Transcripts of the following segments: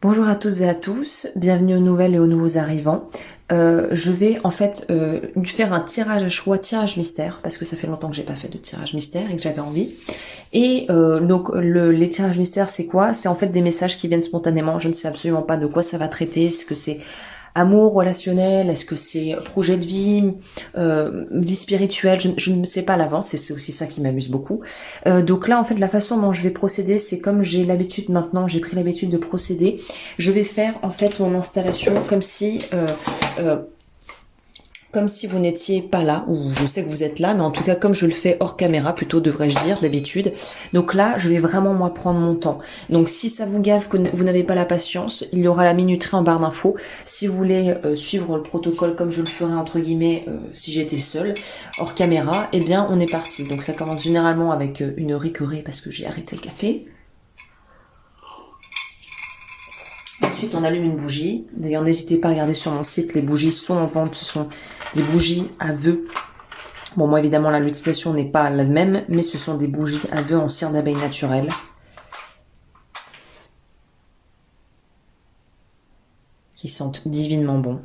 Bonjour à tous et à tous, bienvenue aux nouvelles et aux nouveaux arrivants. Je vais en fait faire un tirage à choix, tirage mystère, parce que ça fait longtemps que j'ai pas fait de tirage mystère et que j'avais envie. Et donc les tirages mystères, c'est quoi? C'est en fait des messages qui viennent spontanément. Je ne sais absolument pas de quoi ça va traiter. Est-ce que c'est amour relationnel? Est-ce que c'est projet de vie, vie spirituelle? Je ne sais pas à l'avance. Et c'est aussi ça qui m'amuse beaucoup. Donc là, en fait, la façon dont je vais procéder, c'est comme j'ai l'habitude maintenant, j'ai pris l'habitude de procéder. Je vais faire en fait mon installation euh, comme si vous n'étiez pas là, ou je sais que vous êtes là, mais en tout cas comme je le fais hors caméra, plutôt devrais-je dire d'habitude. Donc là, je vais vraiment moi prendre mon temps. Donc si ça vous gave que vous n'avez pas la patience, il y aura la minuterie en barre d'infos. Si vous voulez suivre le protocole comme je le ferais entre guillemets si j'étais seule, hors caméra, eh bien on est parti. Donc ça commence généralement avec une ricorée parce que j'ai arrêté le café. Ensuite, on allume une bougie. D'ailleurs, n'hésitez pas à regarder sur mon site, les bougies sont en vente. Ce sont des bougies à vœux. Bon, moi, évidemment, là, l'utilisation n'est pas la même, mais ce sont des bougies à vœux en cire d'abeille naturelle. Qui sentent divinement bon.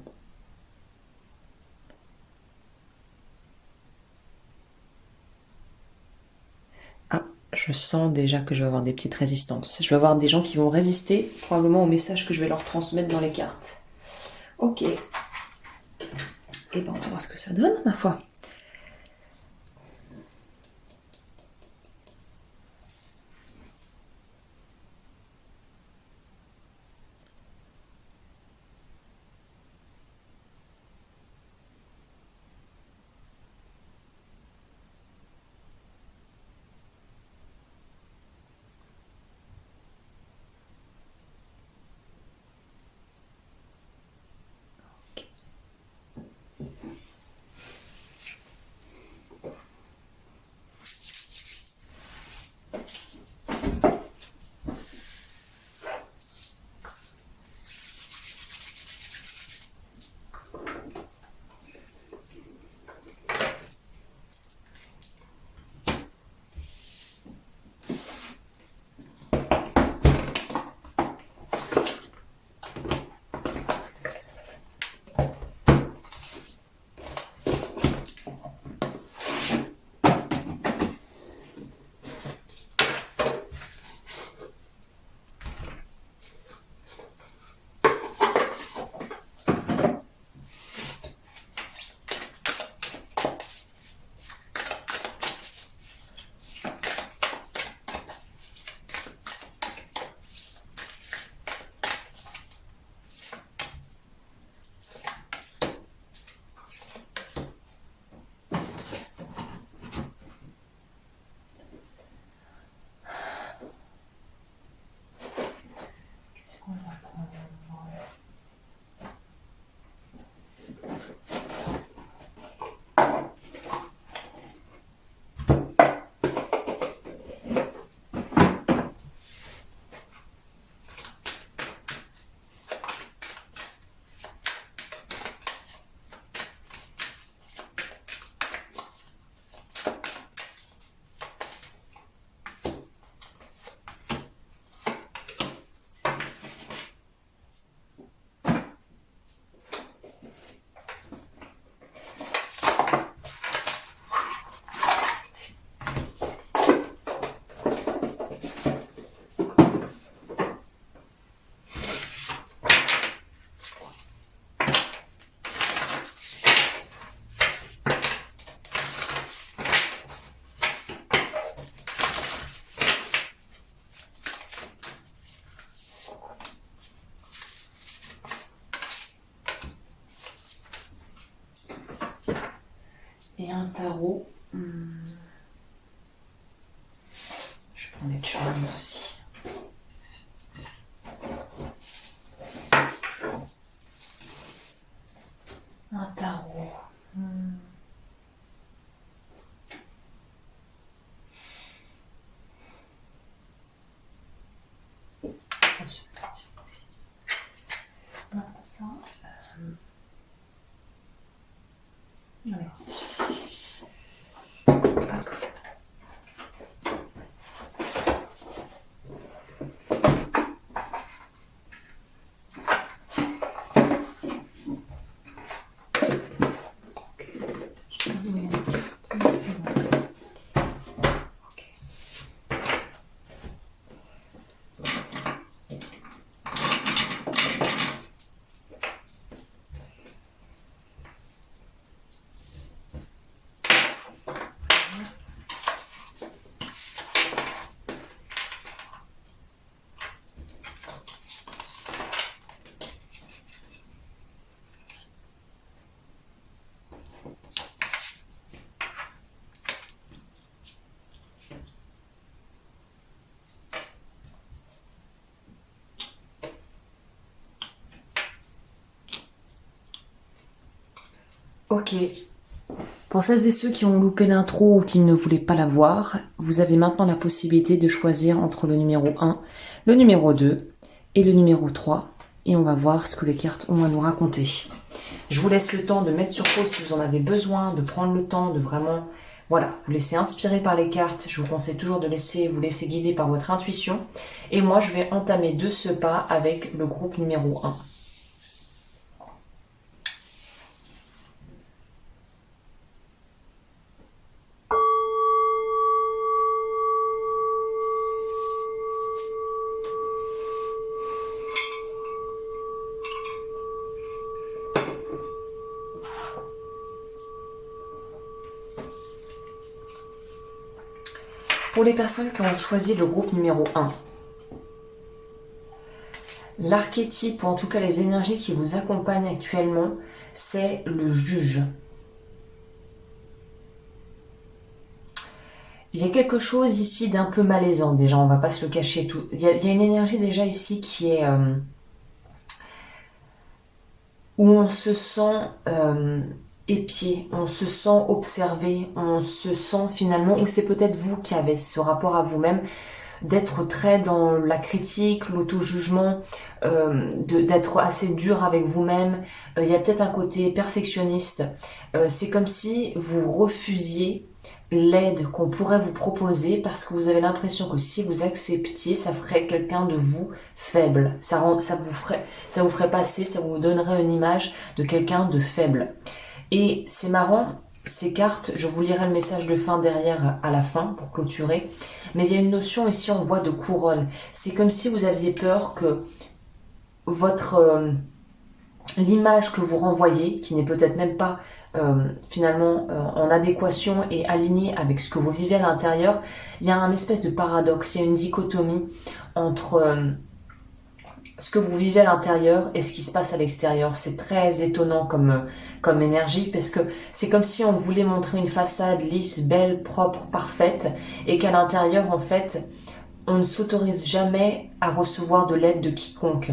Ah, je sens déjà que je vais avoir des petites résistances. Je vais avoir des gens qui vont résister probablement au message que je vais leur transmettre dans les cartes. Ok. Et ben, on va voir ce que ça donne, ma foi. Qu'est-ce qu'on va prendre? Et un tarot. Je prends les charms aussi. Un tarot. Non, pas ça. Alors. Ok. Pour celles et ceux qui ont loupé l'intro ou qui ne voulaient pas la voir, vous avez maintenant la possibilité de choisir entre le numéro 1, le numéro 2 et le numéro 3. Et on va voir ce que les cartes ont à nous raconter. Je vous laisse le temps de mettre sur pause si vous en avez besoin, de prendre le temps de vraiment, voilà, vous laisser inspirer par les cartes. Je vous conseille toujours de vous laisser guider par votre intuition. Et moi, je vais entamer de ce pas avec le groupe numéro 1. Pour les personnes qui ont choisi le groupe numéro 1, l'archétype, ou en tout cas les énergies qui vous accompagnent actuellement, c'est le juge. Il y a quelque chose ici d'un peu malaisant déjà, on va pas se le cacher tout. Il y a une énergie déjà ici qui est... où on se sent épié, on se sent observé, on se sent finalement, ou c'est peut-être vous qui avez ce rapport à vous-même, d'être très dans la critique, l'auto-jugement, d'être assez dur avec vous-même. Il y a peut-être un côté perfectionniste. C'est comme si vous refusiez l'aide qu'on pourrait vous proposer parce que vous avez l'impression que si vous acceptiez, ça ferait quelqu'un de vous faible. Ça vous ferait passer, ça vous donnerait une image de quelqu'un de faible. Et c'est marrant, ces cartes, je vous lirai le message de fin derrière à la fin pour clôturer, mais il y a une notion ici, on voit de couronne. C'est comme si vous aviez peur que l'image que vous renvoyez, qui n'est peut-être même pas finalement en adéquation et alignée avec ce que vous vivez à l'intérieur, il y a un espèce de paradoxe, il y a une dichotomie entre ce que vous vivez à l'intérieur et ce qui se passe à l'extérieur. C'est très étonnant comme énergie parce que c'est comme si on voulait montrer une façade lisse, belle, propre, parfaite et qu'à l'intérieur, en fait, on ne s'autorise jamais à recevoir de l'aide de quiconque.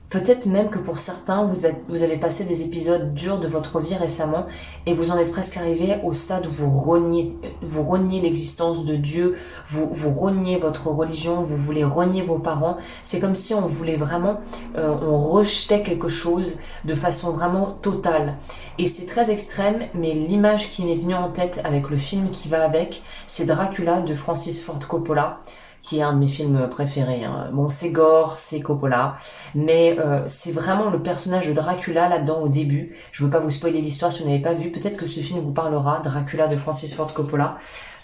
Peut-être même que pour certains, vous avez passé des épisodes durs de votre vie récemment et vous en êtes presque arrivé au stade où vous reniez l'existence de Dieu, vous reniez votre religion, vous voulez renier vos parents. C'est comme si on voulait vraiment, on rejetait quelque chose de façon vraiment totale. Et c'est très extrême, mais l'image qui m'est venue en tête avec le film qui va avec, c'est Dracula de Francis Ford Coppola, qui est un de mes films préférés. Bon, c'est gore, c'est Coppola, mais c'est vraiment le personnage de Dracula là-dedans au début. Je veux pas vous spoiler l'histoire si vous n'avez pas vu. Peut-être que ce film vous parlera, Dracula de Francis Ford Coppola.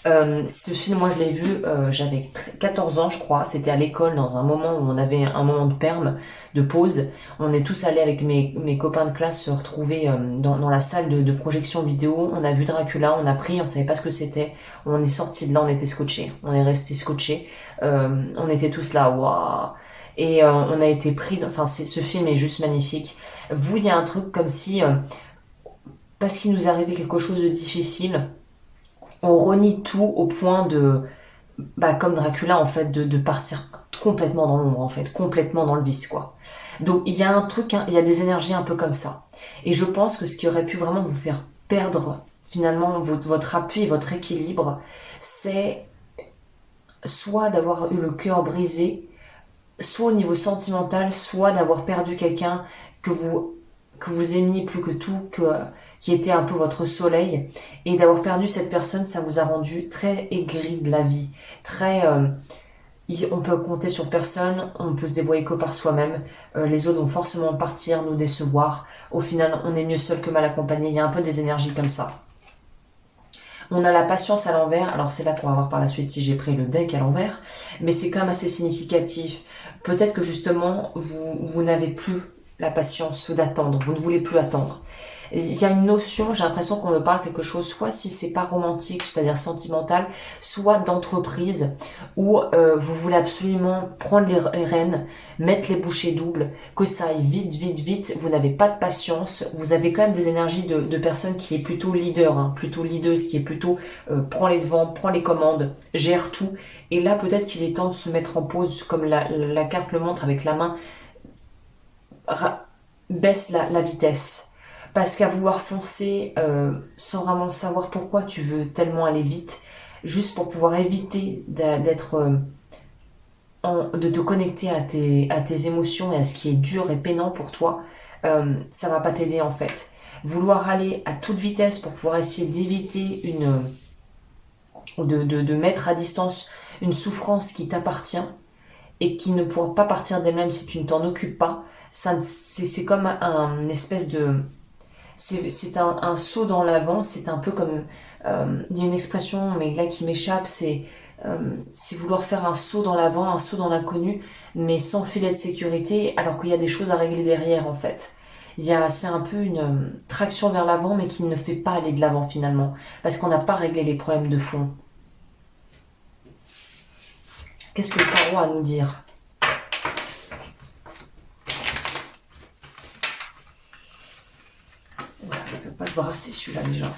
Ce film, moi je l'ai vu, j'avais 14 ans je crois, c'était à l'école dans un moment où on avait un moment de perme, de pause. On est tous allés avec mes copains de classe se retrouver dans la salle de projection vidéo. On a vu Dracula, on a pris, on savait pas ce que c'était. On est sorti de là, on était scotchés, on est resté scotchés. On était tous là, waouh. Et on a été pris, enfin ce film est juste magnifique. Vous, il y a un truc comme si, parce qu'il nous arrivait quelque chose de difficile, on renie tout au point de, comme Dracula en fait, de partir complètement dans l'ombre en fait, complètement dans le vice quoi. Donc il y a un truc, il y a des énergies un peu comme ça. Et je pense que ce qui aurait pu vraiment vous faire perdre finalement votre appui et votre équilibre, c'est soit d'avoir eu le cœur brisé, soit au niveau sentimental, soit d'avoir perdu quelqu'un que vous aimiez plus que tout, qui était un peu votre soleil, et d'avoir perdu cette personne, ça vous a rendu très aigri de la vie, très on peut compter sur personne, on peut se débrouiller que par soi-même, les autres vont forcément partir, nous décevoir, au final on est mieux seul que mal accompagné, il y a un peu des énergies comme ça. On a la patience à l'envers, alors c'est là qu'on va voir par la suite si j'ai pris le deck à l'envers, mais c'est quand même assez significatif. Peut-être que justement, vous n'avez plus la patience d'attendre, vous ne voulez plus attendre. Il y a une notion, j'ai l'impression qu'on me parle quelque chose, soit si c'est pas romantique, c'est-à-dire sentimental, soit d'entreprise, où vous voulez absolument prendre les rênes, mettre les bouchées doubles, que ça aille vite, vite, vite, vous n'avez pas de patience, vous avez quand même des énergies de personne qui est plutôt leader, plutôt leaduse, qui est plutôt prend les devants, prend les commandes, gère tout, et là peut-être qu'il est temps de se mettre en pause, comme la carte le montre avec la main, baisse la vitesse. parce qu'à vouloir foncer sans vraiment savoir pourquoi tu veux tellement aller vite, juste pour pouvoir éviter de te connecter à tes émotions et à ce qui est dur et peinant pour toi, ça va pas t'aider en fait. Vouloir aller à toute vitesse pour pouvoir essayer d'éviter ou de mettre à distance une souffrance qui t'appartient et qui ne pourra pas partir d'elle-même si tu ne t'en occupes pas, c'est comme un espèce de... C'est un saut dans l'avant, c'est un peu comme... Il y a une expression, mais là qui m'échappe, c'est vouloir faire un saut dans l'avant, un saut dans l'inconnu, mais sans filet de sécurité, alors qu'il y a des choses à régler derrière en fait. C'est un peu une traction vers l'avant, mais qui ne fait pas aller de l'avant finalement, parce qu'on n'a pas réglé les problèmes de fond. Qu'est-ce que le tarot a à nous dire? Il ne veut pas se brasser celui-là déjà.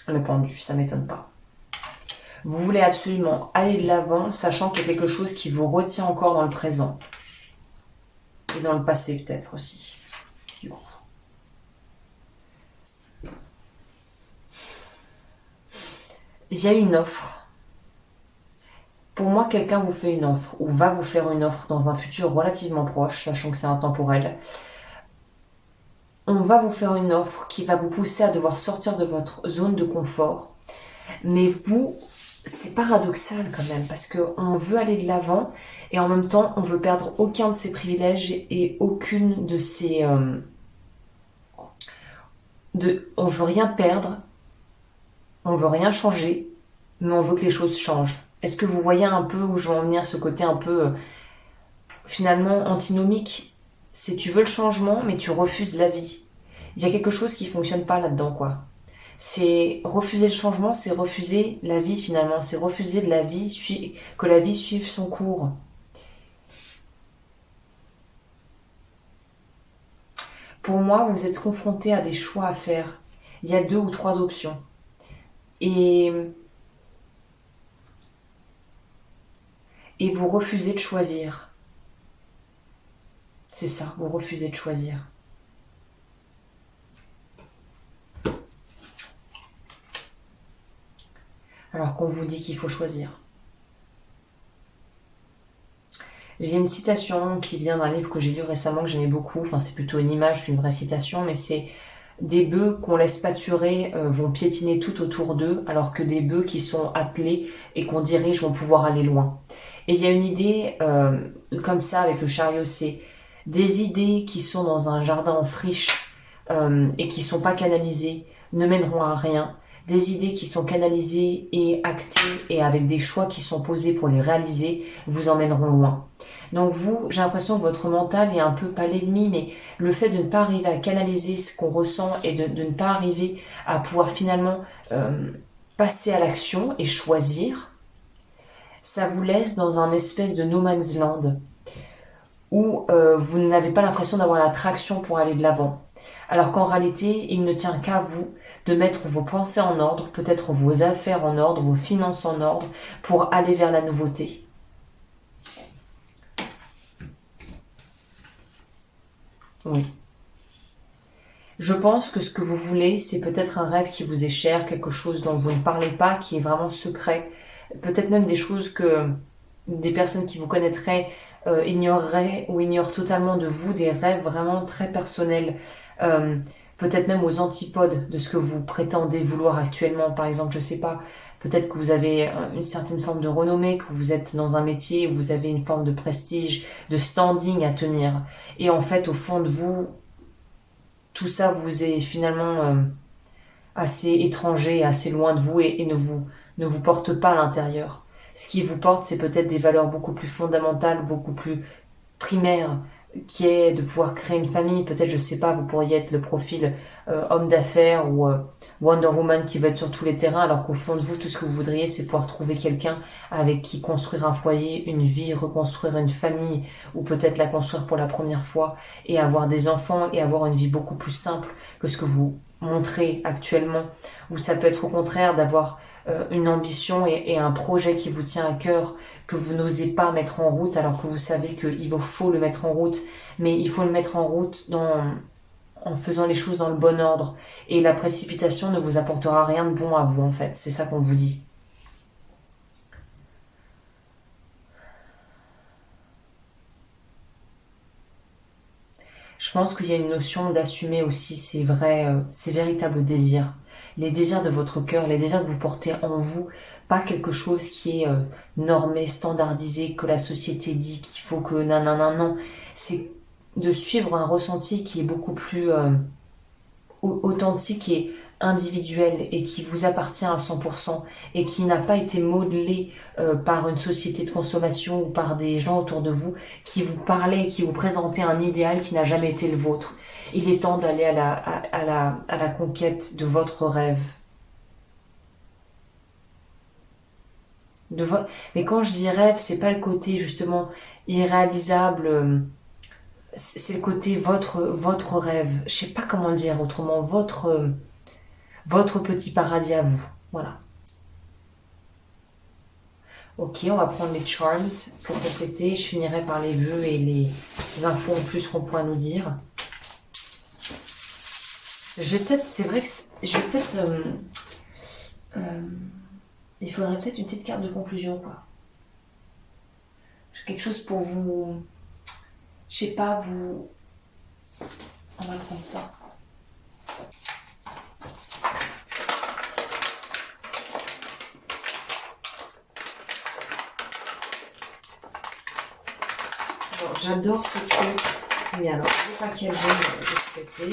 Le pendu, ça m'étonne pas. Vous voulez absolument aller de l'avant, sachant qu'il y a quelque chose qui vous retient encore dans le présent. Et dans le passé peut-être aussi. Du coup. Il y a une offre. Pour moi, quelqu'un vous fait une offre, ou va vous faire une offre dans un futur relativement proche, sachant que c'est intemporel. On va vous faire une offre qui va vous pousser à devoir sortir de votre zone de confort. Mais vous, c'est paradoxal quand même, parce qu'on veut aller de l'avant, et en même temps, on veut perdre aucun de ses privilèges et aucune de ses... on veut rien perdre, on veut rien changer, mais on veut que les choses changent. Est-ce que vous voyez un peu où je veux en venir, ce côté un peu finalement antinomique? C'est tu veux le changement, mais tu refuses la vie. Il y a quelque chose qui fonctionne pas là-dedans, quoi. C'est refuser le changement, c'est refuser la vie finalement, c'est refuser de la vie, que la vie suive son cours. Pour moi, vous êtes confronté à des choix à faire. Il y a 2 ou 3 options. Et vous refusez de choisir. C'est ça, vous refusez de choisir. Alors qu'on vous dit qu'il faut choisir. J'ai une citation qui vient d'un livre que j'ai lu récemment, que j'aimais beaucoup. Enfin, c'est plutôt une image qu'une vraie citation, mais c'est: des bœufs qu'on laisse pâturer vont piétiner tout autour d'eux, alors que des bœufs qui sont attelés et qu'on dirige vont pouvoir aller loin. Et il y a une idée comme ça avec le chariot, c'est des idées qui sont dans un jardin en friche et qui sont pas canalisées ne mèneront à rien. Des idées qui sont canalisées et actées et avec des choix qui sont posés pour les réaliser vous emmèneront loin. Donc vous, j'ai l'impression que votre mental est un peu, pas l'ennemi, mais le fait de ne pas arriver à canaliser ce qu'on ressent et de ne pas arriver à pouvoir finalement passer à l'action et choisir, ça vous laisse dans un espèce de no man's land où vous n'avez pas l'impression d'avoir la traction pour aller de l'avant. Alors qu'en réalité, il ne tient qu'à vous de mettre vos pensées en ordre, peut-être vos affaires en ordre, vos finances en ordre, pour aller vers la nouveauté. Oui. Je pense que ce que vous voulez, c'est peut-être un rêve qui vous est cher, quelque chose dont vous ne parlez pas, qui est vraiment secret. Peut-être même des choses que des personnes qui vous connaîtraient ignoreraient ou ignorent totalement de vous, des rêves vraiment très personnels. Peut-être même aux antipodes de ce que vous prétendez vouloir actuellement. Par exemple, je sais pas, peut-être que vous avez une certaine forme de renommée, que vous êtes dans un métier où vous avez une forme de prestige, de standing à tenir. Et en fait, au fond de vous, tout ça vous est finalement assez étranger, assez loin de vous et ne vous porte pas à l'intérieur. Ce qui vous porte, c'est peut-être des valeurs beaucoup plus fondamentales, beaucoup plus primaires, qui est de pouvoir créer une famille. Peut-être, je sais pas, vous pourriez être le profil homme d'affaires ou Wonder Woman qui veut être sur tous les terrains, alors qu'au fond de vous, tout ce que vous voudriez, c'est pouvoir trouver quelqu'un avec qui construire un foyer, une vie, reconstruire une famille, ou peut-être la construire pour la première fois, et avoir des enfants, et avoir une vie beaucoup plus simple que ce que vous montrez actuellement. Ou ça peut être au contraire d'avoir une ambition et un projet qui vous tient à cœur, que vous n'osez pas mettre en route alors que vous savez qu'il vous faut le mettre en route, mais il faut le mettre en route en faisant les choses dans le bon ordre. Et la précipitation ne vous apportera rien de bon à vous, en fait. C'est ça qu'on vous dit. Je pense qu'il y a une notion d'assumer aussi ces véritables désirs. Les désirs de votre cœur, les désirs que vous portez en vous, pas quelque chose qui est normé, standardisé, que la société dit qu'il faut que nanana, non. C'est de suivre un ressenti qui est beaucoup plus authentique et individuel et qui vous appartient à 100% et qui n'a pas été modelé par une société de consommation ou par des gens autour de vous qui vous parlaient, qui vous présentaient un idéal qui n'a jamais été le vôtre. Il est temps d'aller à la conquête de votre rêve. Mais quand je dis rêve, c'est pas le côté justement irréalisable, c'est le côté votre rêve. Je sais pas comment le dire autrement, votre petit paradis à vous. Voilà. Ok, on va prendre les charms pour compléter. Je finirai par les vœux et les infos en plus qu'on pourra nous dire. C'est vrai que je vais peut-être, il faudrait peut-être une petite carte de conclusion, quoi. Quelque chose pour vous, je sais pas, vous, on va prendre ça. J'adore ce truc. Mais alors, le packaging, je vais se passer.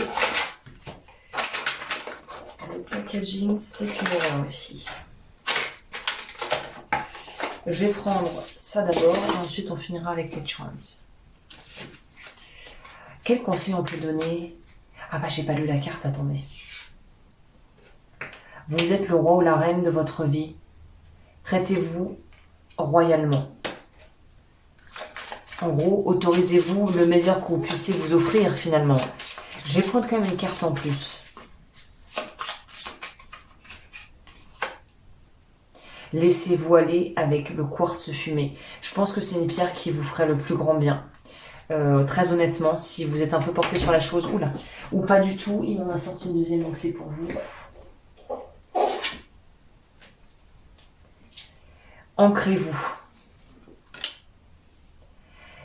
Le packaging, c'est une erreur aussi. Je vais prendre ça d'abord et ensuite on finira avec les charms. Quel conseil on peut donner? Ah bah j'ai pas lu la carte, attendez. Vous êtes le roi ou la reine de votre vie. Traitez-vous royalement. En gros, autorisez-vous le meilleur que vous puissiez vous offrir finalement. Je vais prendre quand même une carte en plus. Laissez-vous aller avec le quartz fumé. Je pense que c'est une pierre qui vous ferait le plus grand bien. Très honnêtement, si vous êtes un peu porté sur la chose, oula, ou pas du tout, il m'en a sorti une deuxième, donc c'est pour vous. Ancrez-vous.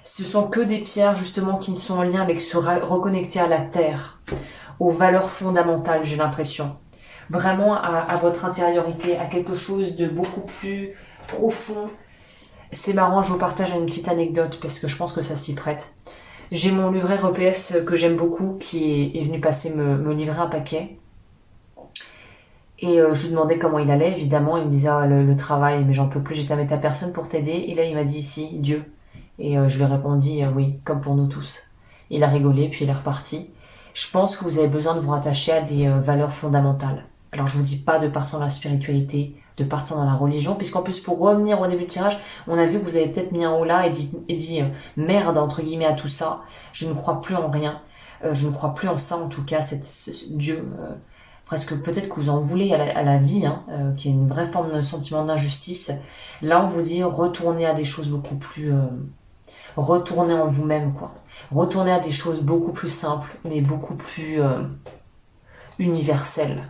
Ce sont que des pierres justement qui sont en lien avec se reconnecter à la terre, aux valeurs fondamentales, j'ai l'impression. Vraiment à votre intériorité, à quelque chose de beaucoup plus profond. C'est marrant, je vous partage une petite anecdote parce que je pense que ça s'y prête. J'ai mon livret EPS que j'aime beaucoup qui est venu passer me livrer un paquet. Et je lui demandais comment il allait, évidemment. Il me disait le travail, mais j'en peux plus, j'ai tapé à personne pour t'aider. Et là, il m'a dit si, Dieu. Et je lui ai répondu oui, comme pour nous tous. Il a rigolé, puis il est reparti. Je pense que vous avez besoin de vous rattacher à des valeurs fondamentales. Alors je vous dis pas de partir dans la spiritualité, de partir dans la religion, puisqu'en plus pour revenir au début du tirage, on a vu que vous avez peut-être mis un haut là et dit merde entre guillemets à tout ça. Je ne crois plus en rien. Je ne crois plus en ça en tout cas, Dieu. Presque peut-être que vous en voulez à la vie, qui est une vraie forme de sentiment d'injustice. Là on vous dit retournez à des choses beaucoup plus retournez en vous-même, quoi. Retournez à des choses beaucoup plus simples, mais beaucoup plus universelles.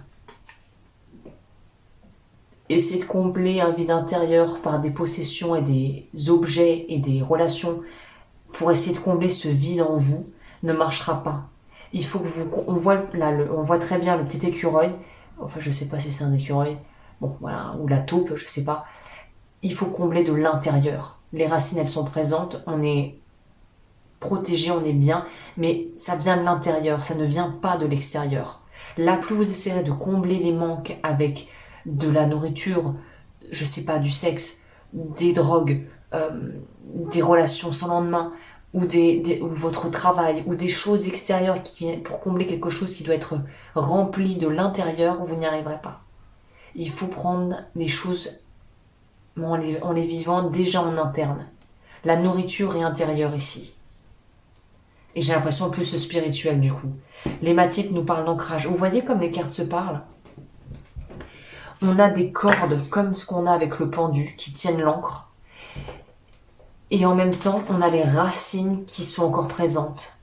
Essayez de combler un vide intérieur par des possessions et des objets et des relations pour essayer de combler ce vide en vous ne marchera pas. Il faut que on voit très bien le petit écureuil. Enfin, je sais pas si c'est un écureuil. Bon, voilà, ou la taupe, je sais pas. Il faut combler de l'intérieur. Les racines, elles sont présentes, on est protégé, on est bien, mais ça vient de l'intérieur, ça ne vient pas de l'extérieur. Là, plus vous essayerez de combler les manques avec de la nourriture, je sais pas, du sexe, des drogues, des relations sans lendemain, ou votre travail, ou des choses extérieures qui viennent pour combler quelque chose qui doit être rempli de l'intérieur, vous n'y arriverez pas. Il faut prendre les choses en les vivant déjà en interne. La nourriture est intérieure ici. Et j'ai l'impression plus spirituel du coup. Les matites nous parlent d'ancrage. Vous voyez comme les cartes se parlent? On a des cordes comme ce qu'on a avec le pendu qui tiennent l'encre. Et en même temps, on a les racines qui sont encore présentes.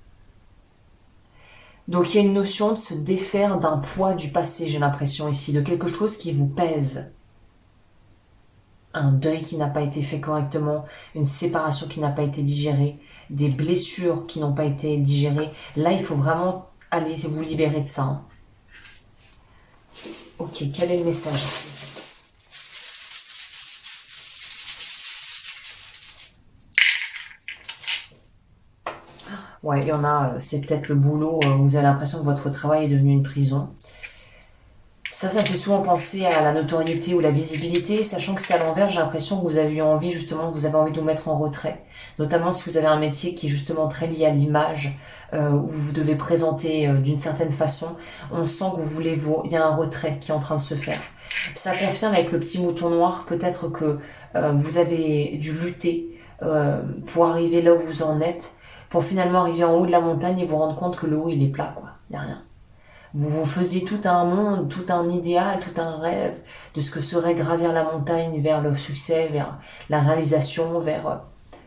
Donc il y a une notion de se défaire d'un poids du passé, j'ai l'impression ici, de quelque chose qui vous pèse. Un deuil qui n'a pas été fait correctement, une séparation qui n'a pas été digérée, des blessures qui n'ont pas été digérées. Là, il faut vraiment aller vous libérer de ça. Hein. Ok, quel est le message ici? Ouais, il y en a, c'est peut-être le boulot, vous avez l'impression que votre travail est devenu une prison. Ça fait souvent penser à la notoriété ou la visibilité, sachant que c'est à l'envers, j'ai l'impression que vous avez eu envie, justement, que vous avez envie de vous mettre en retrait. Notamment si vous avez un métier qui est justement très lié à l'image, où vous devez présenter d'une certaine façon, on sent que vous voulez il y a un retrait qui est en train de se faire. Ça confirme avec le petit mouton noir, peut-être que vous avez dû lutter pour arriver là où vous en êtes, pour finalement arriver en haut de la montagne et vous rendre compte que le haut il est plat, quoi. Il n'y a rien. Vous vous faisiez tout un monde, tout un idéal, tout un rêve de ce que serait gravir la montagne vers le succès, vers la réalisation, vers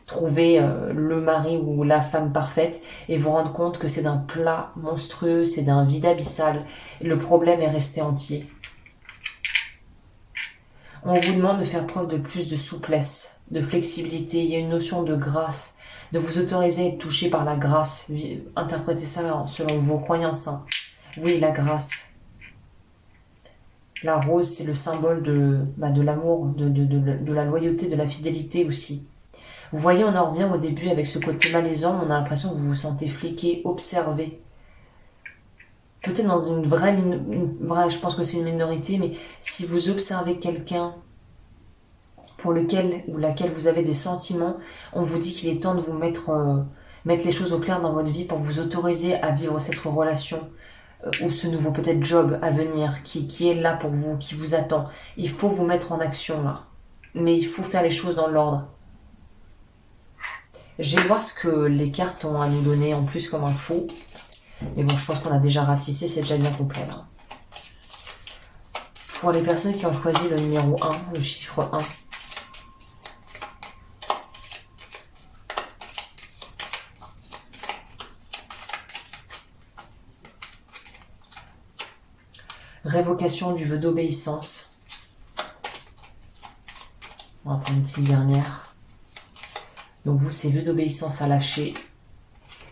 trouver le mari ou la femme parfaite et vous rendre compte que c'est d'un plat monstrueux, c'est d'un vide abyssal. Le problème est resté entier. On vous demande de faire preuve de plus de souplesse, de flexibilité. Il y a une notion de grâce, de vous autoriser à être touché par la grâce. Interprétez ça selon vos croyances. Hein. Oui, la grâce. La rose, c'est le symbole de l'amour, de la loyauté, de la fidélité aussi. Vous voyez, on en revient au début avec ce côté malaisant, on a l'impression que vous vous sentez fliqué, observé. Peut-être dans une vraie, je pense que c'est une minorité, mais si vous observez quelqu'un pour lequel ou laquelle vous avez des sentiments, on vous dit qu'il est temps de vous mettre les choses au clair dans votre vie pour vous autoriser à vivre cette relation ou ce nouveau peut-être job à venir qui est là pour vous, qui vous attend. Il faut vous mettre en action là. Mais il faut faire les choses dans l'ordre. Je vais voir ce que les cartes ont à nous donner en plus comme info. Mais bon, je pense qu'on a déjà ratissé, c'est déjà bien complet là. Pour les personnes qui ont choisi le numéro 1, le chiffre 1. Révocation du vœu d'obéissance. On va prendre une petite dernière. Donc vous, c'est vœu d'obéissance à lâcher,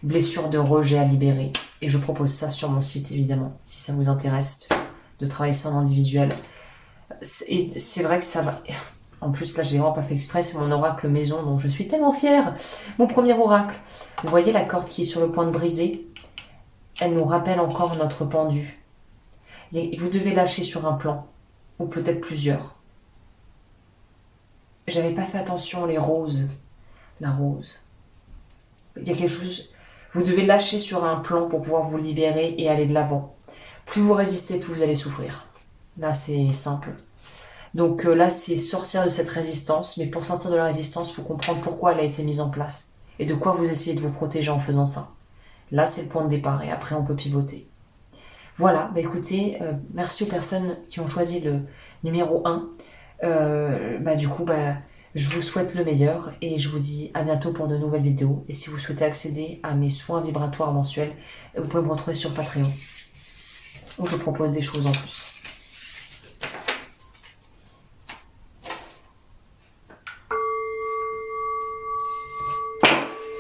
blessure de rejet à libérer. Et je propose ça sur mon site, évidemment, si ça vous intéresse, de travailler ça en individuel. Et c'est vrai que ça va... En plus, là, j'ai vraiment pas fait exprès, c'est mon oracle maison, dont je suis tellement fière. Mon premier oracle. Vous voyez la corde qui est sur le point de briser? Elle nous rappelle encore notre pendu. Et vous devez lâcher sur un plan, ou peut-être plusieurs. J'avais pas fait attention, les roses. La rose. Il y a quelque chose... Vous devez lâcher sur un plan pour pouvoir vous libérer et aller de l'avant. Plus vous résistez, plus vous allez souffrir. Là, c'est simple. Donc là, c'est sortir de cette résistance. Mais pour sortir de la résistance, il faut comprendre pourquoi elle a été mise en place. Et de quoi vous essayez de vous protéger en faisant ça. Là, c'est le point de départ. Et après, on peut pivoter. Voilà, bah écoutez, merci aux personnes qui ont choisi le numéro 1. Du coup, je vous souhaite le meilleur et je vous dis à bientôt pour de nouvelles vidéos. Et si vous souhaitez accéder à mes soins vibratoires mensuels, vous pouvez me retrouver sur Patreon, où je propose des choses en plus.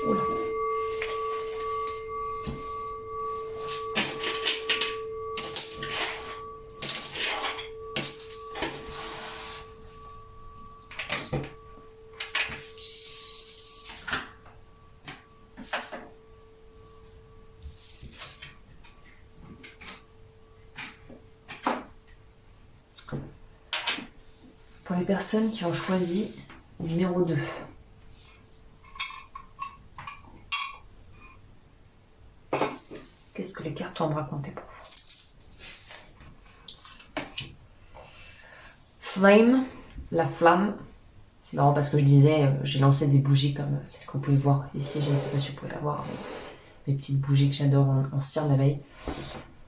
Oula. Pour les personnes qui ont choisi numéro 2. Qu'est-ce que les cartes ont à me raconter pour vous? Flame, la flamme. C'est marrant parce que je disais, j'ai lancé des bougies comme celles que vous pouvez voir ici. Je ne sais pas si vous pouvez la voir, mais mes petites bougies que j'adore en cire d'abeille.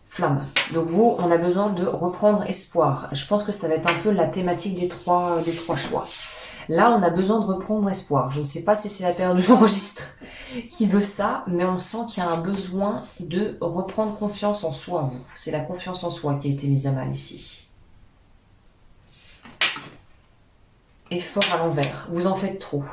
Flamme. Donc vous, on a besoin de reprendre espoir. Je pense que ça va être un peu la thématique des trois choix. Là, on a besoin de reprendre espoir. Je ne sais pas si c'est la période où j'enregistre qui veut ça, mais on sent qu'il y a un besoin de reprendre confiance en soi, vous. C'est la confiance en soi qui a été mise à mal ici. Effort à l'envers. Vous en faites trop.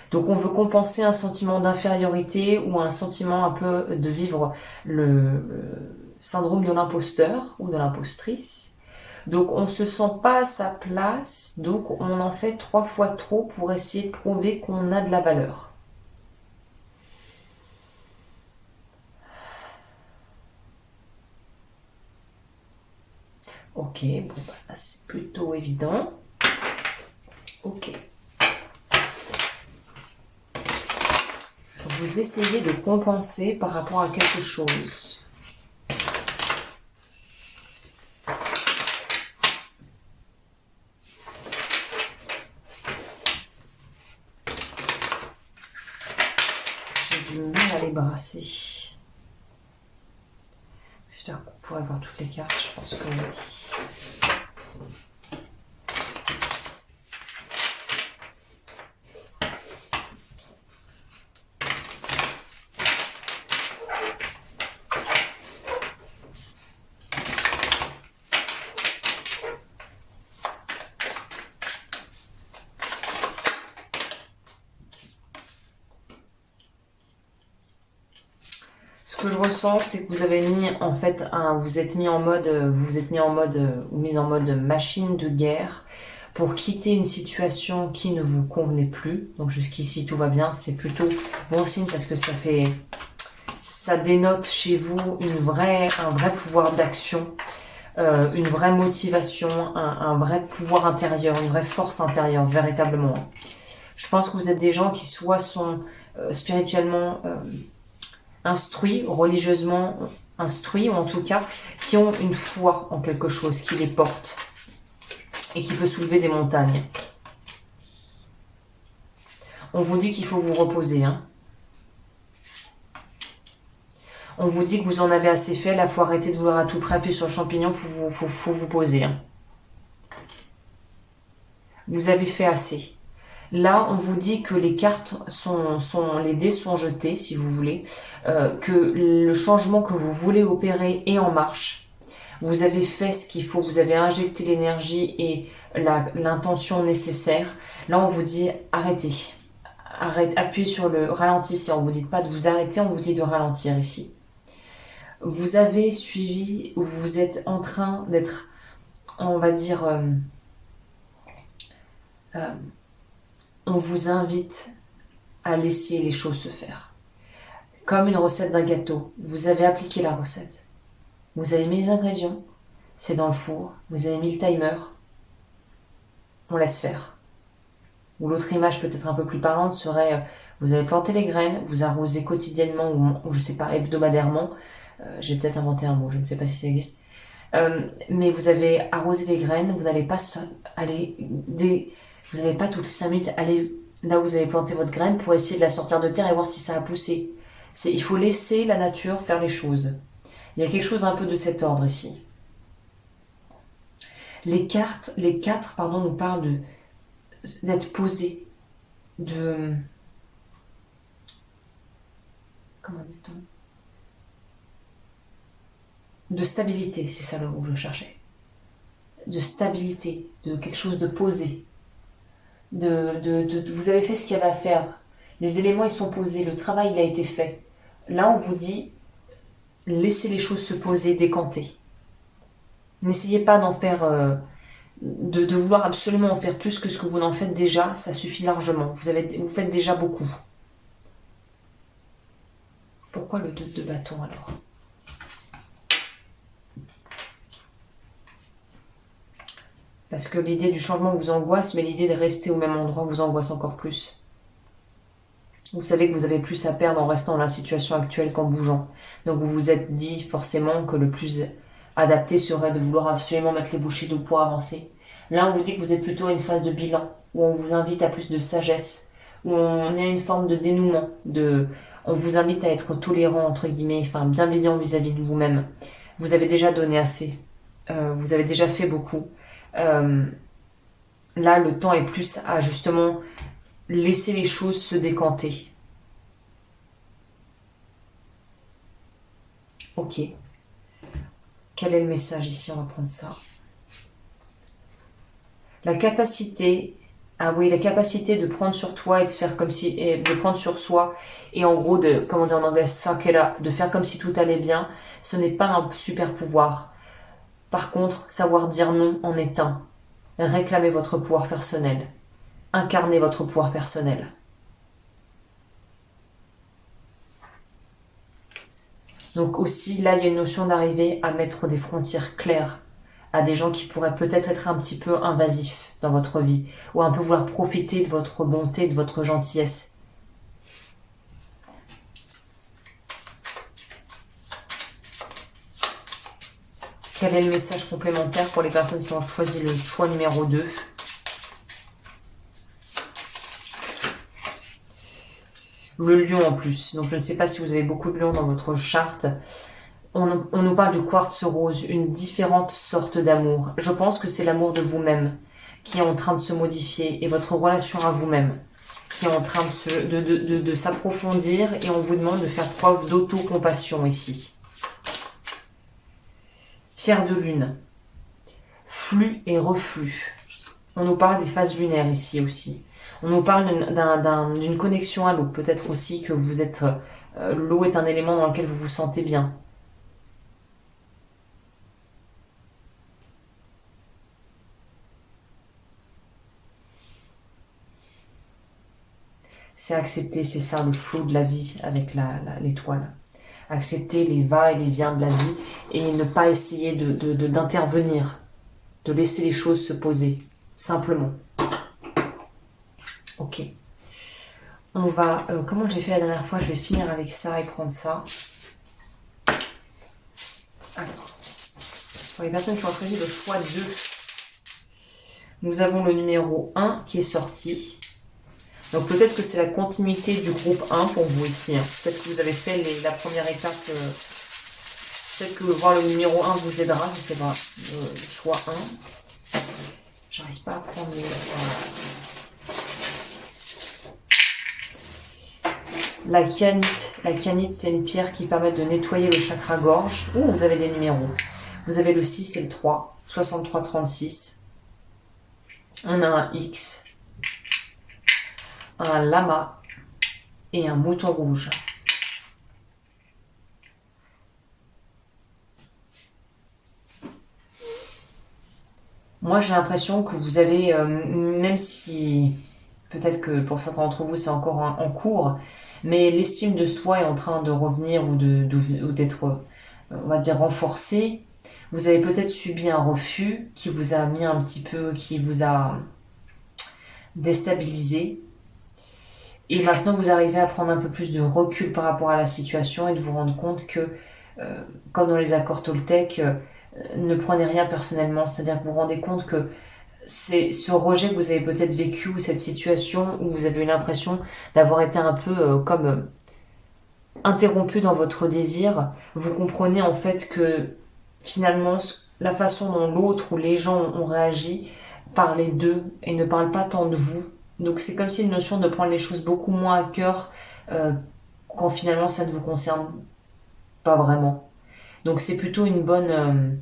Donc on veut compenser un sentiment d'infériorité ou un sentiment un peu de vivre le syndrome de l'imposteur ou de l'impostrice. Donc on ne se sent pas à sa place, donc on en fait 3 fois trop pour essayer de prouver qu'on a de la valeur. Ok, bon bah c'est plutôt évident. Ok. Vous essayez de compenser par rapport à quelque chose. J'ai du mal à les brasser. J'espère que vous pourrez voir toutes les cartes, je pense que oui. Ce que je ressens, c'est que vous avez mis en fait vous êtes mis en mode ou mise en mode machine de guerre pour quitter une situation qui ne vous convenait plus. Donc jusqu'ici tout va bien, c'est plutôt bon signe parce que ça dénote chez vous un vrai pouvoir d'action, une vraie motivation, un vrai pouvoir intérieur, une vraie force intérieure véritablement. Je pense que vous êtes des gens qui soit sont spirituellement instruits, religieusement instruits, ou en tout cas qui ont une foi en quelque chose qui les porte et qui peut soulever des montagnes. On vous dit qu'il faut vous reposer. On vous dit que vous en avez assez fait, là, il faut arrêter de vouloir à tout prix appuyer sur le champignon, faut vous poser. Vous avez fait assez. Là, on vous dit que les cartes les dés sont jetés, si vous voulez, que le changement que vous voulez opérer est en marche. Vous avez fait ce qu'il faut, vous avez injecté l'énergie et l'intention nécessaire. Là, on vous dit arrêtez. Appuyez sur le ralentissez. On vous dit pas de vous arrêter, on vous dit de ralentir ici. Vous avez suivi, vous êtes en train d'être, on va dire, on vous invite à laisser les choses se faire. Comme une recette d'un gâteau, vous avez appliqué la recette. Vous avez mis les ingrédients, c'est dans le four, vous avez mis le timer, on laisse faire. Ou l'autre image peut-être un peu plus parlante serait, vous avez planté les graines, vous arrosez quotidiennement ou je sais pas, hebdomadairement, j'ai peut-être inventé un mot, je ne sais pas si ça existe, mais vous avez arrosé les graines, vous n'allez pas vous n'allez pas toutes les 5 minutes aller là où vous avez planté votre graine pour essayer de la sortir de terre et voir si ça a poussé. Il faut laisser la nature faire les choses. Il y a quelque chose un peu de cet ordre ici. Les quatre, nous parlent d'être posé, comment dit-on, de stabilité, c'est ça le mot que je cherchais. De stabilité, de quelque chose de posé. Vous avez fait ce qu'il y avait à faire. Les éléments ils sont posés, le travail il a été fait. Là on vous dit laissez les choses se poser, décanter. N'essayez pas d'en faire de vouloir absolument en faire plus que ce que vous en faites déjà, ça suffit largement. Vous faites déjà beaucoup. Pourquoi le 2 de bâton alors? Parce que l'idée du changement vous angoisse, mais l'idée de rester au même endroit vous angoisse encore plus. Vous savez que vous avez plus à perdre en restant dans la situation actuelle qu'en bougeant. Donc vous vous êtes dit forcément que le plus adapté serait de vouloir absolument mettre les bouchées doubles pour avancer. Là, on vous dit que vous êtes plutôt à une phase de bilan, où on vous invite à plus de sagesse, où on est à une forme de dénouement, on vous invite à être tolérant, entre guillemets, enfin bienveillant vis-à-vis de vous-même. Vous avez déjà donné assez. Vous avez déjà fait beaucoup. Là, le temps est plus à justement laisser les choses se décanter. Ok. Quel est le message ici? On va prendre ça. La capacité, ah oui, la capacité de prendre sur toi et de faire comme si, et de prendre sur soi et en gros de, comment dire en anglais, suck it up, de faire comme si tout allait bien, ce n'est pas un super pouvoir. Par contre, savoir dire non en est un. Réclamez votre pouvoir personnel. Incarnez votre pouvoir personnel. Donc aussi, là, il y a une notion d'arriver à mettre des frontières claires à des gens qui pourraient peut-être être un petit peu invasifs dans votre vie, ou un peu vouloir profiter de votre bonté, de votre gentillesse. Quel est le message complémentaire pour les personnes qui ont choisi le choix numéro 2? Le lion en plus. Donc je ne sais pas si vous avez beaucoup de lions dans votre charte. On nous parle du quartz rose, une différente sorte d'amour. Je pense que c'est l'amour de vous-même qui est en train de se modifier et votre relation à vous-même qui est en train de s'approfondir et on vous demande de faire preuve d'autocompassion ici. Pierre de lune, flux et reflux. On nous parle des phases lunaires ici aussi. On nous parle d'une connexion à l'eau. Peut-être aussi que vous êtes... l'eau est un élément dans lequel vous vous sentez bien. C'est accepter, c'est ça le flot de la vie avec l'étoile. Accepter les va et les viens de la vie et ne pas essayer d'intervenir, de laisser les choses se poser, simplement. Ok. On va, comme j'ai fait la dernière fois, je vais finir avec ça et prendre ça. Alors, pour les personnes qui ont choisi le choix 2, nous avons le numéro 1 qui est sorti. Donc peut-être que c'est la continuité du groupe 1 pour vous ici. Hein. Peut-être que vous avez fait la première étape. Peut-être que voir le numéro 1 vous aidera, je sais pas. Le choix 1. J'arrive pas à prendre les... La kyanite, c'est une pierre qui permet de nettoyer le chakra gorge. Ouh, vous avez des numéros. Vous avez le 6 et le 3. 63, 36. On a un X. Un lama et un mouton rouge. Moi, j'ai l'impression que vous avez, même si peut-être que pour certains d'entre vous c'est encore en cours, mais l'estime de soi est en train de revenir ou d'être, on va dire, renforcée. Vous avez peut-être subi un refus qui vous a mis un petit peu, qui vous a déstabilisé. Et maintenant, vous arrivez à prendre un peu plus de recul par rapport à la situation et de vous rendre compte que, comme dans les accords Toltec, ne prenez rien personnellement. C'est-à-dire que vous vous rendez compte que c'est ce rejet que vous avez peut-être vécu ou cette situation où vous avez eu l'impression d'avoir été un peu comme interrompu dans votre désir. Vous comprenez en fait que finalement, la façon dont l'autre ou les gens ont réagi parlait d'eux et ne parle pas tant de vous. Donc c'est comme si une notion de prendre les choses beaucoup moins à cœur quand finalement ça ne vous concerne pas vraiment. Donc c'est plutôt une bonne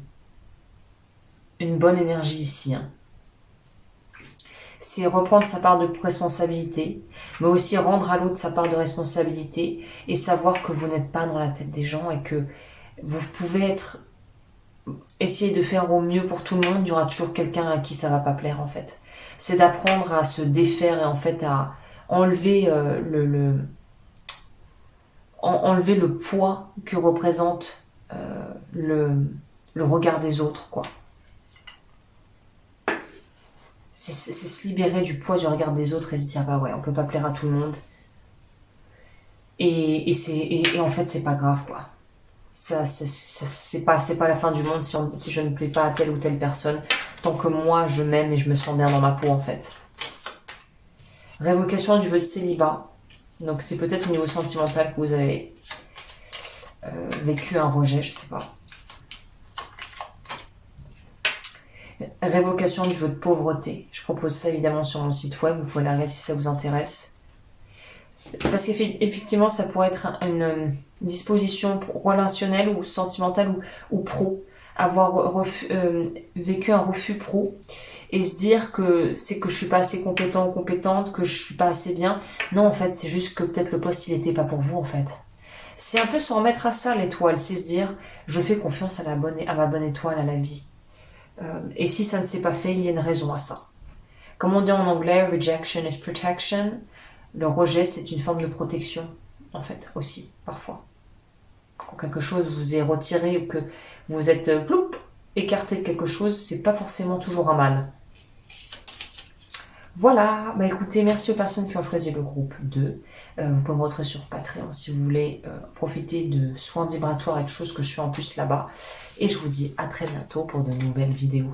énergie ici. Hein. C'est reprendre sa part de responsabilité, mais aussi rendre à l'autre sa part de responsabilité et savoir que vous n'êtes pas dans la tête des gens et que vous pouvez essayer de faire au mieux pour tout le monde. Il y aura toujours quelqu'un à qui ça va pas plaire en fait. C'est d'apprendre à se défaire et en fait à enlever enlever le poids que représente le regard des autres, quoi. c'est se libérer du poids du regard des autres et se dire bah ouais, on peut pas plaire à tout le monde. Et en fait, c'est pas grave, quoi. C'est pas la fin du monde si je ne plais pas à telle ou telle personne, tant que moi je m'aime et je me sens bien dans ma peau, en fait. Révocation du vœu de célibat. Donc c'est peut-être au niveau sentimental que vous avez vécu un rejet, je sais pas. Révocation du vœu de pauvreté. Je propose ça évidemment sur mon site web, vous pouvez la regarder si ça vous intéresse. Parce qu'effectivement, ça pourrait être une disposition relationnelle ou sentimentale ou pro. Avoir vécu un refus pro et se dire que c'est que je suis pas assez compétent ou compétente, que je suis pas assez bien. Non, en fait, c'est juste que peut-être le poste, il était pas pour vous, en fait. C'est un peu s'en remettre à ça, l'étoile. C'est se dire, je fais confiance à ma bonne étoile, à la vie. Et si ça ne s'est pas fait, il y a une raison à ça. Comme on dit en anglais, rejection is protection. Le rejet, c'est une forme de protection, en fait, aussi, parfois. Quand quelque chose vous est retiré ou que vous êtes ploup, écarté de quelque chose, c'est pas forcément toujours un mal. Voilà, bah écoutez, merci aux personnes qui ont choisi le groupe 2. Vous pouvez me retrouver sur Patreon si vous voulez profiter de soins vibratoires et de choses que je fais en plus là-bas. Et je vous dis à très bientôt pour de nouvelles vidéos.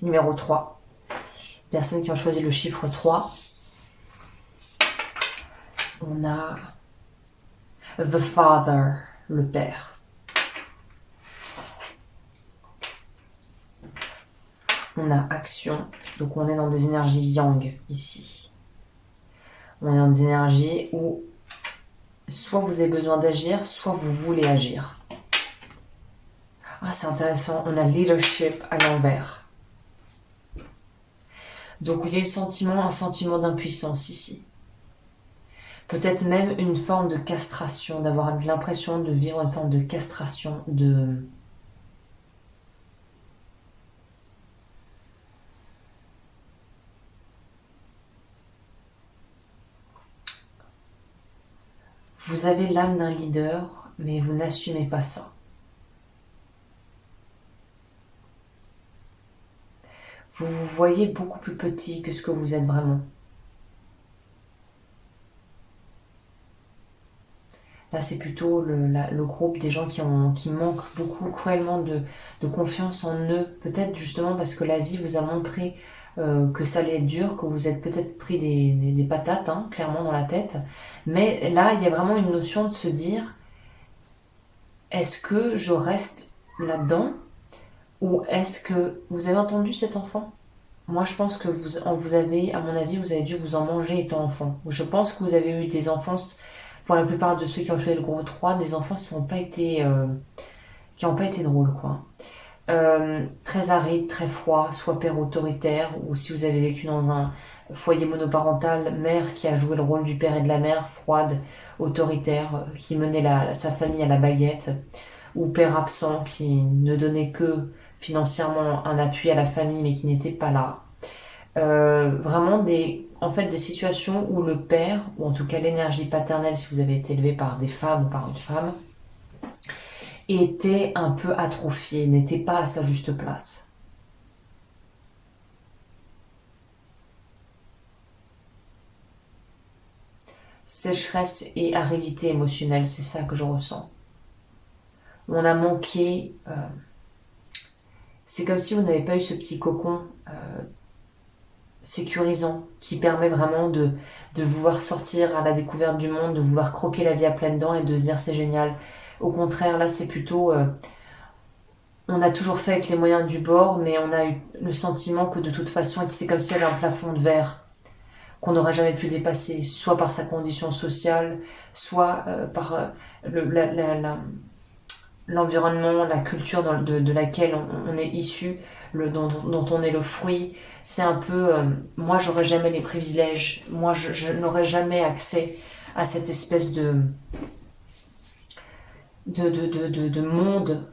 Numéro 3. Personnes qui ont choisi le chiffre 3. On a The Father, le Père. On a action, donc on est dans des énergies yang ici. On est dans des énergies où soit vous avez besoin d'agir, soit vous voulez agir. Ah, c'est intéressant, on a leadership à l'envers. Donc il y a un sentiment d'impuissance ici. Peut-être même une forme de castration, d'avoir l'impression de vivre une forme de castration, Vous avez l'âme d'un leader, mais vous n'assumez pas ça. Vous vous voyez beaucoup plus petit que ce que vous êtes vraiment. Là, c'est plutôt le groupe des gens qui manquent beaucoup cruellement de confiance en eux. Peut-être justement parce que la vie vous a montré que ça allait être dur, que vous êtes peut-être pris des patates, hein, clairement dans la tête. Mais là, il y a vraiment une notion de se dire, est-ce que je reste là-dedans ou est-ce que vous avez entendu cet enfant? Moi, je pense que vous avez, à mon avis, vous avez dû vous en manger étant enfant. Je pense que vous avez eu des enfances, pour la plupart de ceux qui ont choisi le groupe 3, des enfances qui n'ont pas été drôles, quoi. Très aride, très froid, soit père autoritaire, ou si vous avez vécu dans un foyer monoparental, mère qui a joué le rôle du père et de la mère, froide, autoritaire, qui menait sa famille à la baguette, ou père absent qui ne donnait que financièrement un appui à la famille mais qui n'était pas là. Vraiment des situations où le père, ou en tout cas l'énergie paternelle si vous avez été élevé par des femmes ou par une femme, était un peu atrophié, n'était pas à sa juste place. Sécheresse et aridité émotionnelle, c'est ça que je ressens. On a manqué... c'est comme si vous n'avez pas eu ce petit cocon sécurisant qui permet vraiment de vouloir sortir à la découverte du monde, de vouloir croquer la vie à pleines dents et de se dire c'est génial. Au contraire, là c'est plutôt... on a toujours fait avec les moyens du bord, mais on a eu le sentiment que de toute façon, c'est comme s'il y avait un plafond de verre qu'on n'aurait jamais pu dépasser, soit par sa condition sociale, soit par l'environnement, la culture de laquelle on est issu, dont on est le fruit. C'est un peu, moi j'aurais jamais les privilèges, moi je n'aurais jamais accès à cette espèce de monde.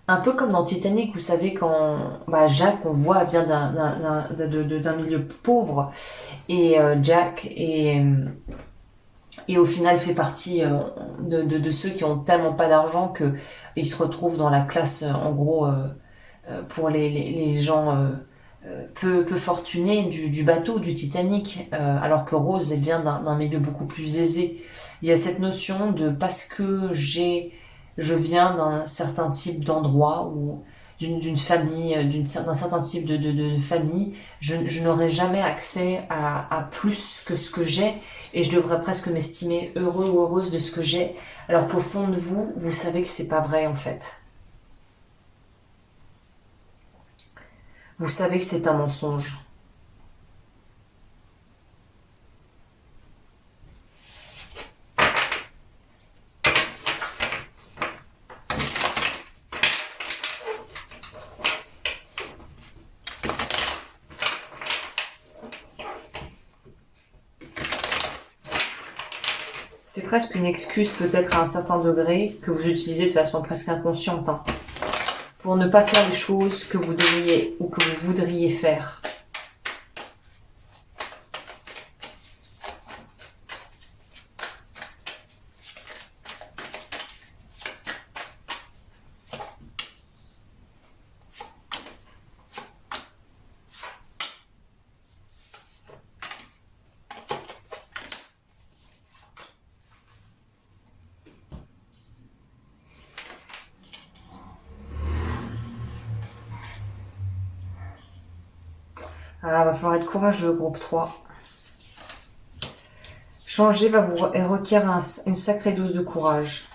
Un peu comme dans Titanic, vous savez, quand Jacques, on voit, vient d'un milieu pauvre, et Jack et au final fait partie de ceux qui ont tellement pas d'argent que ils se retrouvent dans la classe, en gros, pour les gens peu fortunés du bateau, du Titanic, alors que Rose, elle vient d'un milieu beaucoup plus aisé. Il y a cette notion de parce que je viens d'un certain type d'endroit ou d'une famille, d'un certain type de famille, je n'aurai jamais accès à plus que ce que j'ai et je devrais presque m'estimer heureux ou heureuse de ce que j'ai, alors qu'au fond de vous, vous savez que c'est pas vrai en fait. Vous savez que c'est un mensonge. C'est presque une excuse peut-être à un certain degré que vous utilisez de façon presque inconsciente, hein, pour ne pas faire les choses que vous devriez ou que vous voudriez faire. Ah, va falloir être courageux, groupe 3. Changer requiert une sacrée dose de courage.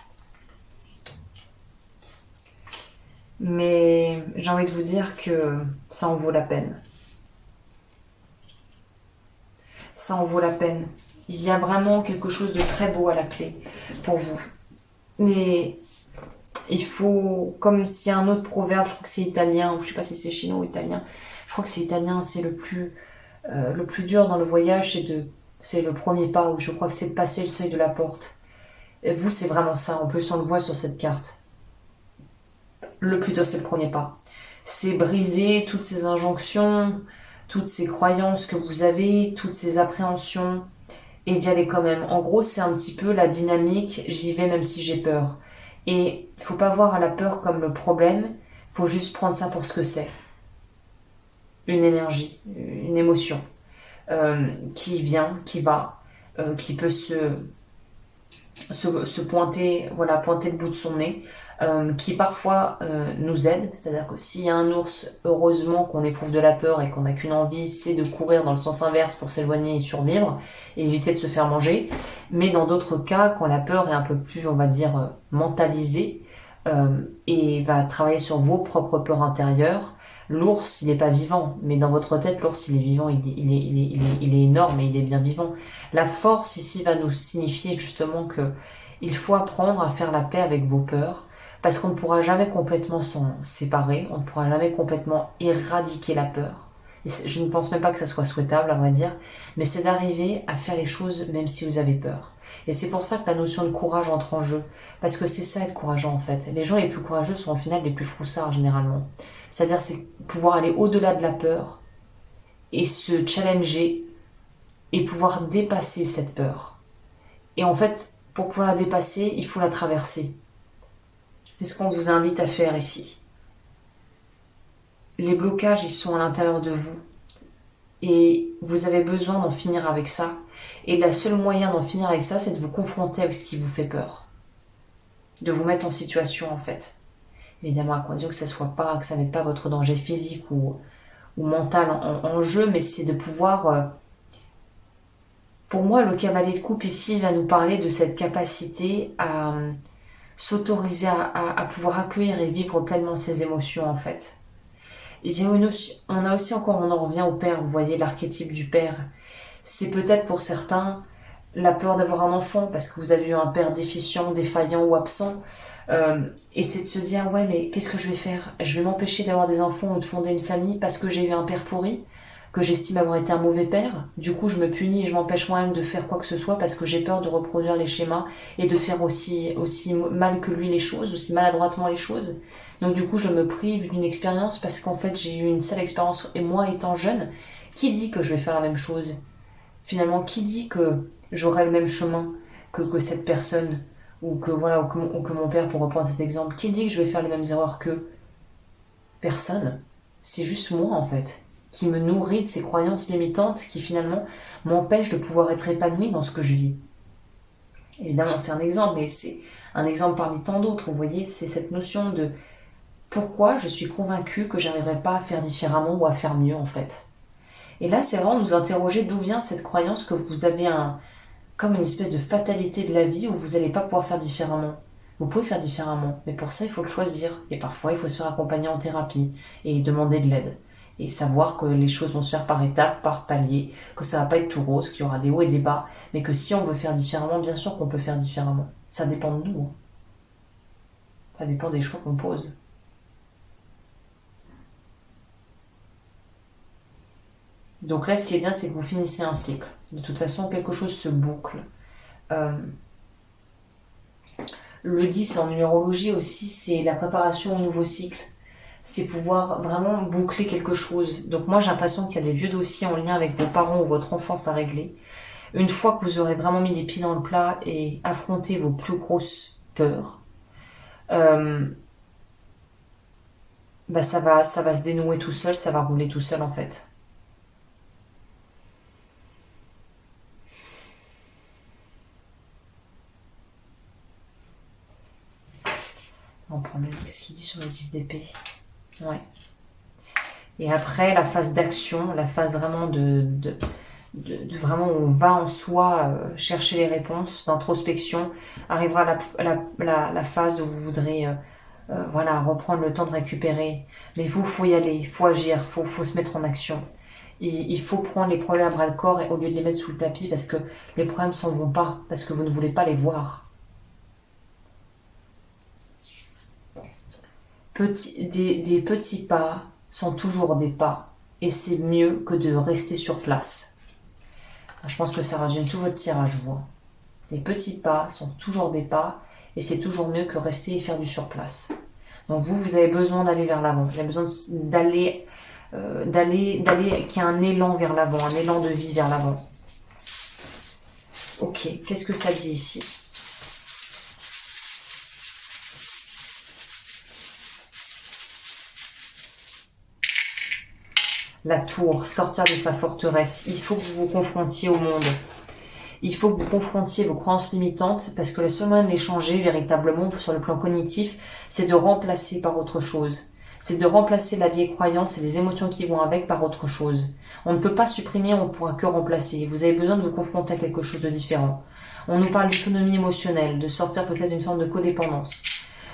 Mais j'ai envie de vous dire que ça en vaut la peine. Ça en vaut la peine. Il y a vraiment quelque chose de très beau à la clé pour vous. Mais il faut, comme s'il y a un autre proverbe, je crois que c'est italien, ou je sais pas si c'est chinois ou italien, je crois que c'est italien, c'est le plus dur dans le voyage, c'est le premier pas, où je crois que c'est de passer le seuil de la porte. Et vous, c'est vraiment ça, en plus on le voit sur cette carte. Le plus dur, c'est le premier pas. C'est briser toutes ces injonctions, toutes ces croyances que vous avez, toutes ces appréhensions, et d'y aller quand même. En gros, c'est un petit peu la dynamique, j'y vais même si j'ai peur. Et il faut pas voir la peur comme le problème, faut juste prendre ça pour ce que c'est. Une énergie, une émotion, qui vient, qui va, qui peut se pointer, voilà, pointer le bout de son nez, qui parfois nous aide. C'est-à-dire que s'il y a un ours, heureusement qu'on éprouve de la peur et qu'on n'a qu'une envie, c'est de courir dans le sens inverse pour s'éloigner et survivre, et éviter de se faire manger. Mais dans d'autres cas, quand la peur est un peu plus, on va dire, mentalisée, et va travailler sur vos propres peurs intérieures, l'ours, il n'est pas vivant, mais dans votre tête, l'ours, il est vivant, il est énorme et il est bien vivant. La force ici va nous signifier justement que il faut apprendre à faire la paix avec vos peurs, parce qu'on ne pourra jamais complètement s'en séparer, on ne pourra jamais complètement éradiquer la peur. Et je ne pense même pas que ça soit souhaitable, à vrai dire, mais c'est d'arriver à faire les choses même si vous avez peur. Et c'est pour ça que la notion de courage entre en jeu, parce que c'est ça être courageux en fait. Les gens les plus courageux sont au final les plus froussards généralement. C'est-à-dire c'est pouvoir aller au-delà de la peur et se challenger et pouvoir dépasser cette peur. Et en fait, pour pouvoir la dépasser, il faut la traverser. C'est ce qu'on vous invite à faire ici. Les blocages, ils sont à l'intérieur de vous. Et vous avez besoin d'en finir avec ça. Et le seul moyen d'en finir avec ça, c'est de vous confronter avec ce qui vous fait peur. De vous mettre en situation, en fait. Évidemment, à condition que ça n'ait pas votre danger physique ou mental en jeu, mais c'est de pouvoir... Pour moi, le cavalier de coupe ici va nous parler de cette capacité à s'autoriser à pouvoir accueillir et vivre pleinement ses émotions, en fait. On a aussi encore, on en revient au père, vous voyez l'archétype du père. C'est peut-être pour certains la peur d'avoir un enfant parce que vous avez eu un père déficient, défaillant ou absent. Et c'est de se dire, ouais, mais qu'est-ce que je vais faire? Je vais m'empêcher d'avoir des enfants ou de fonder une famille parce que j'ai eu un père pourri, que j'estime avoir été un mauvais père. Du coup, je me punis et je m'empêche moi-même de faire quoi que ce soit parce que j'ai peur de reproduire les schémas et de faire aussi mal que lui les choses, aussi maladroitement les choses. Donc du coup, je me prive d'une expérience parce qu'en fait, j'ai eu une sale expérience et moi, étant jeune, qui dit que je vais faire la même chose? Finalement, qui dit que j'aurai le même chemin que cette personne ou que voilà ou que mon père, pour reprendre cet exemple, qui dit que je vais faire les mêmes erreurs que personne? C'est juste moi en fait qui me nourrit de ces croyances limitantes qui finalement m'empêchent de pouvoir être épanoui dans ce que je vis. Évidemment, c'est un exemple, mais c'est un exemple parmi tant d'autres. Vous voyez, c'est cette notion de pourquoi je suis convaincue que j'arriverai pas à faire différemment ou à faire mieux en fait. Et là, c'est vraiment nous interroger d'où vient cette croyance que vous avez comme une espèce de fatalité de la vie où vous n'allez pas pouvoir faire différemment. Vous pouvez faire différemment, mais pour ça, il faut le choisir. Et parfois, il faut se faire accompagner en thérapie et demander de l'aide. Et savoir que les choses vont se faire par étapes, par paliers, que ça va pas être tout rose, qu'il y aura des hauts et des bas, mais que si on veut faire différemment, bien sûr qu'on peut faire différemment. Ça dépend de nous. Ça dépend des choix qu'on pose. Donc là, ce qui est bien, c'est que vous finissez un cycle. De toute façon, quelque chose se boucle. Euh, le 10 en numérologie aussi, c'est la préparation au nouveau cycle. C'est pouvoir vraiment boucler quelque chose. Donc moi, j'ai l'impression qu'il y a des vieux dossiers en lien avec vos parents ou votre enfance à régler. Une fois que vous aurez vraiment mis les pieds dans le plat et affronté vos plus grosses peurs, euh, bah ça va se dénouer tout seul, ça va rouler tout seul en fait. On prend le, qu'est-ce qu'il dit sur le 10 d'épée? Ouais. Et après, la phase d'action, la phase vraiment de vraiment où on va en soi chercher les réponses, d'introspection, arrivera la phase où vous voudrez voilà, reprendre le temps de récupérer. Mais vous, faut y aller, faut agir, faut se mettre en action. Il faut prendre les problèmes à bras le corps au lieu de les mettre sous le tapis parce que les problèmes s'en vont pas, parce que vous ne voulez pas les voir. Des petits pas sont toujours des pas et c'est mieux que de rester sur place. Je pense que ça résume tout votre tirage, je vois. Les petits pas sont toujours des pas et c'est toujours mieux que rester et faire du surplace. Donc vous avez besoin d'aller vers l'avant. Vous avez besoin d'aller, qu'il y ait un élan vers l'avant, un élan de vie vers l'avant. Ok, qu'est-ce que ça dit ici? La tour, sortir de sa forteresse. Il faut que vous vous confrontiez au monde. Il faut que vous confrontiez vos croyances limitantes parce que le seul moyen de les changer véritablement sur le plan cognitif, c'est de remplacer par autre chose. C'est de remplacer la vieille croyance et les émotions qui vont avec par autre chose. On ne peut pas supprimer, on ne pourra que remplacer. Vous avez besoin de vous confronter à quelque chose de différent. On nous parle d'autonomie émotionnelle, de sortir peut-être d'une forme de codépendance.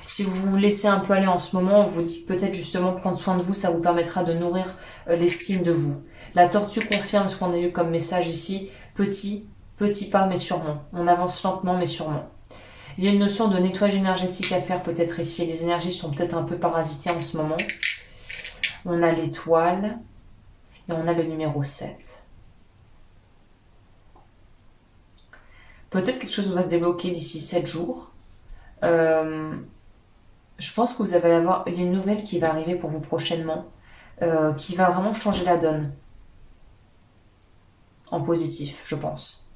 Si vous vous laissez un peu aller en ce moment, on vous dit que peut-être justement prendre soin de vous, ça vous permettra de nourrir l'estime de vous. La tortue confirme ce qu'on a eu comme message ici. Petit pas mais sûrement. On avance lentement mais sûrement. Il y a une notion de nettoyage énergétique à faire peut-être ici. Les énergies sont peut-être un peu parasitées en ce moment. On a l'étoile et on a le numéro 7. Peut-être quelque chose va se débloquer d'ici 7 jours. Je pense que il y a une nouvelle qui va arriver pour vous prochainement, qui va vraiment changer la donne. En positif, je pense.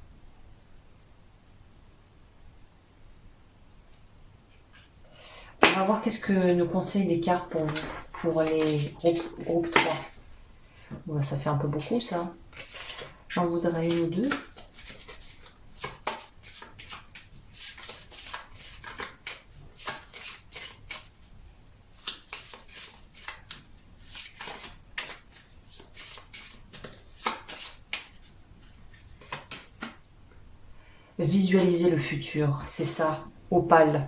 On va voir qu'est-ce que nous conseillent les cartes pour vous, pour les groupes 3. Bon, ça fait un peu beaucoup ça. J'en voudrais une ou deux. Visualiser le futur, c'est ça, opale.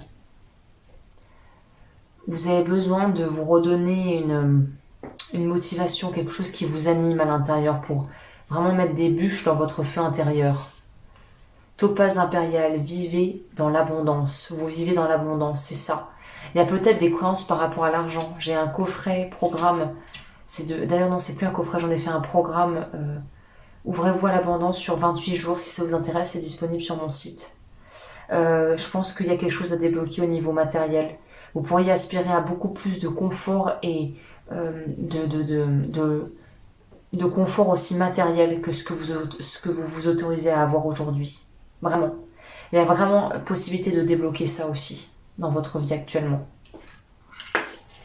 Vous avez besoin de vous redonner une motivation, quelque chose qui vous anime à l'intérieur pour vraiment mettre des bûches dans votre feu intérieur. Topaze impériale, vivez dans l'abondance. Vous vivez dans l'abondance, c'est ça. Il y a peut-être des croyances par rapport à l'argent. J'ai un coffret, programme. D'ailleurs, non, c'est plus un coffret, j'en ai fait un programme. Ouvrez-vous à l'abondance sur 28 jours. Si ça vous intéresse, c'est disponible sur mon site. Je pense qu'il y a quelque chose à débloquer au niveau matériel. Vous pourriez aspirer à beaucoup plus de confort et de confort aussi matériel que ce que vous vous autorisez à avoir aujourd'hui. Vraiment. Il y a vraiment possibilité de débloquer ça aussi dans votre vie actuellement.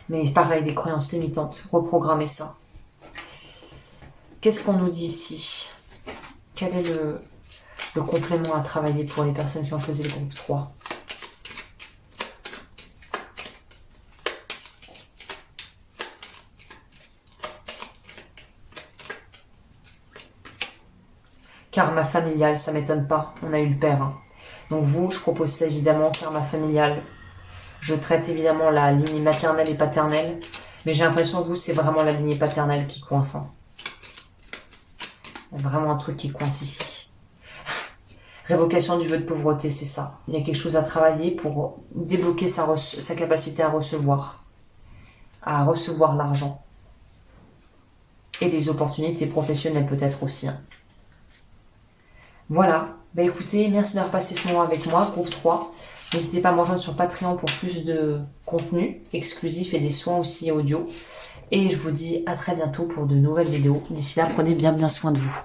Mais pareil, des croyances limitantes, reprogrammer ça. Qu'est-ce qu'on nous dit ici? Quel est le complément à travailler pour les personnes qui ont choisi le groupe 3? Karma familial, ça m'étonne pas, on a eu le père. Hein. Donc vous, je propose ça évidemment, karma familial. Je traite évidemment la lignée maternelle et paternelle, mais j'ai l'impression que vous, c'est vraiment la lignée paternelle qui coince. Hein. Il y a vraiment un truc qui coince ici. Révocation du vœu de pauvreté, c'est ça. Il y a quelque chose à travailler pour débloquer sa capacité à recevoir l'argent. Et les opportunités professionnelles peut-être aussi. Hein. Voilà, bah écoutez, merci d'avoir passé ce moment avec moi, groupe 3. N'hésitez pas à me rejoindre sur Patreon pour plus de contenu exclusif et des soins aussi audio. Et je vous dis à très bientôt pour de nouvelles vidéos. D'ici là, prenez bien soin de vous.